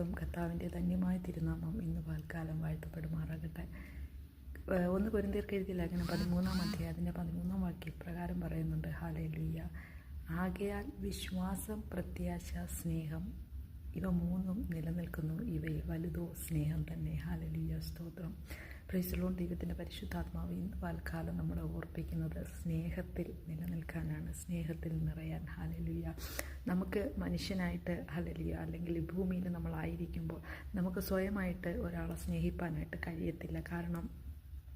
മഹത്വം. കർത്താവിൻ്റെ ധന്യമായ തിരുനാമം ഇന്ന് പാൽക്കാലം വാഴ്ത്തപ്പെടുമാറാകട്ടെ. 1 കൊരിന്ത്യർക്ക് എഴുതിയ ലേഖനം 13-ാം അധ്യായം അതിൻ്റെ 13-ാം വാക്യം പ്രകാരം പറയുന്നുണ്ട്, ഹല്ലേലൂയ. ആകയാൽ വിശ്വാസം, പ്രത്യാശ, സ്നേഹം ഇവ മൂന്നും നിലനിൽക്കുന്നു, ഇവയിൽ വലുതോ സ്നേഹം തന്നെ. ഹല്ലേലൂയ, സ്തോത്രം. Praise the Lord. ദൈവത്തിൻ്റെ പരിശുദ്ധാത്മാവ് ഇന്ന് പാൽക്കാലം നമ്മളെ ഓർപ്പിക്കുന്നത് സ്നേഹത്തിൽ നിലനിൽക്കാനാണ്, സ്നേഹത്തിൽ നിറയാൻ. ഹല്ലേലൂയ. നമുക്ക് മനുഷ്യനായിട്ട് ഹല്ലേലൂയ അല്ലെങ്കിൽ ഈ ഭൂമിയിൽ നമ്മളായിരിക്കുമ്പോൾ നമുക്ക് സ്വയമായിട്ട് ഒരാളെ സ്നേഹിപ്പാനായിട്ട് കഴിയത്തില്ല. കാരണം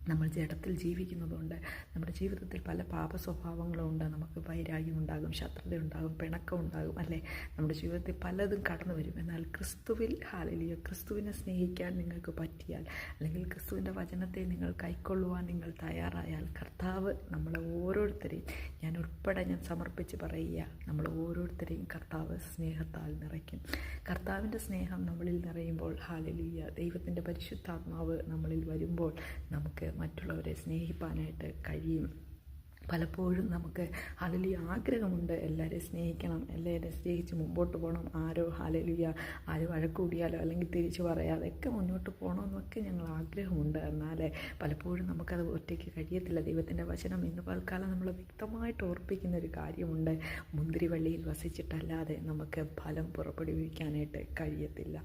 നമ്മൾ ജഡത്തിൽ ജീവിക്കുന്നതുകൊണ്ട് നമ്മുടെ ജീവിതത്തിൽ പല പാപ സ്വഭാവങ്ങളും ഉണ്ട്. നമുക്ക് വൈരാഗ്യം ഉണ്ടാകും, ശത്രുത ഉണ്ടാകും, പിണക്കം ഉണ്ടാകും, അല്ലേ? നമ്മുടെ ജീവിതത്തിൽ പലതും കടന്നു വരും. എന്നാൽ ക്രിസ്തുവിൽ ഹല്ലേലൂയ, ക്രിസ്തുവിനെ സ്നേഹിക്കാൻ നിങ്ങൾക്ക് പറ്റിയാൽ, അല്ലെങ്കിൽ ക്രിസ്തുവിൻ്റെ വചനത്തെ നിങ്ങൾ കൈക്കൊള്ളുവാൻ നിങ്ങൾ തയ്യാറായാൽ, കർത്താവ് നമ്മളെ ഓരോരുത്തരെയും, ഞാൻ ഉൾപ്പെടെ ഞാൻ സമർപ്പിച്ച് പറയുക, നമ്മൾ ഓരോരുത്തരെയും കർത്താവ് സ്നേഹത്താൽ നിറയ്ക്കും. കർത്താവിൻ്റെ സ്നേഹം നമ്മളിൽ നിറയുമ്പോൾ ഹല്ലേലൂയ, ദൈവത്തിൻ്റെ പരിശുദ്ധാത്മാവ് നമ്മളിൽ വരുമ്പോൾ നമുക്ക് മറ്റുള്ളവരെ സ്നേഹിപ്പാനായിട്ട് കഴിയും. പലപ്പോഴും നമുക്ക് ഹല്ലേലൂയ ആഗ്രഹമുണ്ട്, എല്ലാവരെയും സ്നേഹിക്കണം, എല്ലാവരെയും സ്നേഹിച്ച് മുമ്പോട്ട് പോകണം. ആരോ വഴക്കൂടിയാലോ അല്ലെങ്കിൽ തിരിച്ചു പറയാതെയൊക്കെ മുന്നോട്ട് പോകണമെന്നൊക്കെ ഞങ്ങൾ ആഗ്രഹമുണ്ട്. എന്നാൽ പലപ്പോഴും നമുക്കത് ഒറ്റയ്ക്ക് കഴിയത്തില്ല. ദൈവത്തിൻ്റെ വചനം ഇന്ന് പൽക്കാലം നമ്മൾ വ്യക്തമായിട്ട് ഓർപ്പിക്കുന്ന ഒരു കാര്യമുണ്ട്, മുന്തിരിവള്ളിയിൽ വസിച്ചിട്ടല്ലാതെ നമുക്ക് ഫലം പുറപ്പെടുവിക്കാനായിട്ട് കഴിയത്തില്ല.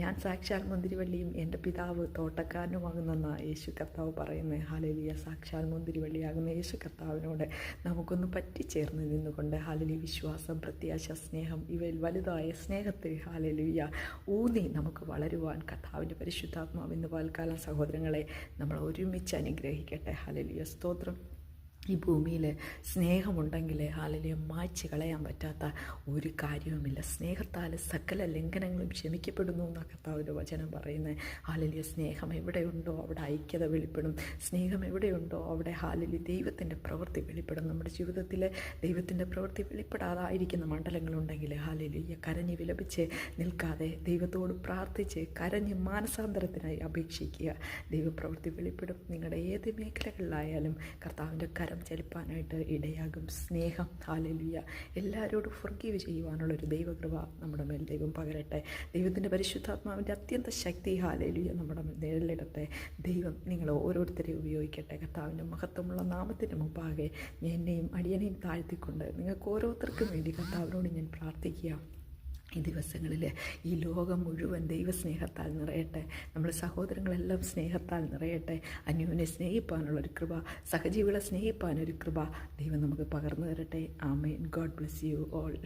ഞാൻ സാക്ഷാൽ മുന്തിരിവള്ളിയും എൻ്റെ പിതാവ് തോട്ടക്കാരനുമാകുന്നെന്ന യേശു കർത്താവ് പറയുന്നത്. ഹല്ലേലൂയ, സാക്ഷാൽ മുന്തിരിവള്ളിയാകുന്ന യേശു കർത്താവ് നമുക്കൊന്ന് പറ്റിച്ചേർന്ന് നിന്നുകൊണ്ട് ഹല്ലേലൂയ, വിശ്വാസം, പ്രത്യാശ, സ്നേഹം ഇവയിൽ വലുതായ സ്നേഹത്തിൽ ഹല്ലേലൂയ ഊന്നി നമുക്ക് വളരുവാൻ കർത്താവിൻ്റെ പരിശുദ്ധാത്മാവ് ഇന്ന് പാൽക്കാലം സഹോദരങ്ങളെ നമ്മൾ ഒരുമിച്ച് അനുഗ്രഹിക്കട്ടെ. ഹല്ലേലൂയ, സ്തോത്രം. ഈ ഭൂമിയിൽ സ്നേഹമുണ്ടെങ്കിൽ ഹല്ലേലൂയ മായ്ച്ച് കളയാൻ പറ്റാത്ത ഒരു കാര്യവുമില്ല. സ്നേഹത്താൽ സകല ലംഘനങ്ങളും ക്ഷമിക്കപ്പെടുന്നു എന്ന കർത്താവിൻ്റെ വചനം പറയുന്നത്. ഹല്ലേലൂയ, സ്നേഹം എവിടെയുണ്ടോ അവിടെ ഐക്യത വെളിപ്പെടും. സ്നേഹം എവിടെയുണ്ടോ അവിടെ ഹല്ലേലൂയ ദൈവത്തിൻ്റെ പ്രവൃത്തി വെളിപ്പെടും. നമ്മുടെ ജീവിതത്തിൽ ദൈവത്തിൻ്റെ പ്രവൃത്തി വെളിപ്പെടാതായിരിക്കുന്ന മണ്ഡലങ്ങളുണ്ടെങ്കിൽ ഹല്ലേലൂയ കരഞ്ഞ് വിലപിച്ച് നിൽക്കാതെ ദൈവത്തോട് പ്രാർത്ഥിച്ച് കരഞ്ഞ് മാനസാന്തരത്തിനായി അപേക്ഷിക്കുക. ദൈവപ്രവൃത്തി വെളിപ്പെടും. നിങ്ങളുടെ ഏത് മേഖലകളിലായാലും കർത്താവിൻ്റെ ചലിപ്പാനായിട്ട് ഇടയാകും. സ്നേഹം ഹല്ലേലൂയ, എല്ലാവരോടും ഫൊർഗീവ് ചെയ്യുവാനുള്ളൊരു ദൈവകൃപ നമ്മുടെ മേൽ ദൈവം പകരട്ടെ. ദൈവത്തിൻ്റെ പരിശുദ്ധാത്മാവിൻ്റെ അത്യന്ത ശക്തി ഹല്ലേലൂയ നമ്മുടെ നേരിലിടത്തെ. ദൈവം നിങ്ങളെ ഓരോരുത്തരെയും ഉപയോഗിക്കട്ടെ. കർത്താവിൻ്റെ മഹത്വമുള്ള നാമത്തിൻ്റെ മുമ്പാകെ എന്നെയും അടിയനെയും താഴ്ത്തിക്കൊണ്ട് നിങ്ങൾക്ക് ഓരോരുത്തർക്കും വേണ്ടി കർത്താവിനോട് ഞാൻ പ്രാർത്ഥിക്കുക. ഈ ദിവസങ്ങളിൽ ഈ ലോകം മുഴുവൻ ദൈവസ്നേഹത്താൽ നിറയട്ടെ. നമ്മുടെ സഹോദരങ്ങളെല്ലാം സ്നേഹത്താൽ നിറയട്ടെ. അന്യോന്യം സ്നേഹിപ്പാനുള്ളൊരു കൃപ, സഹജീവികളെ സ്നേഹിപ്പാനൊരു കൃപ ദൈവം നമുക്ക് പകർന്നു തരട്ടെ. ആമേൻ. God bless you all.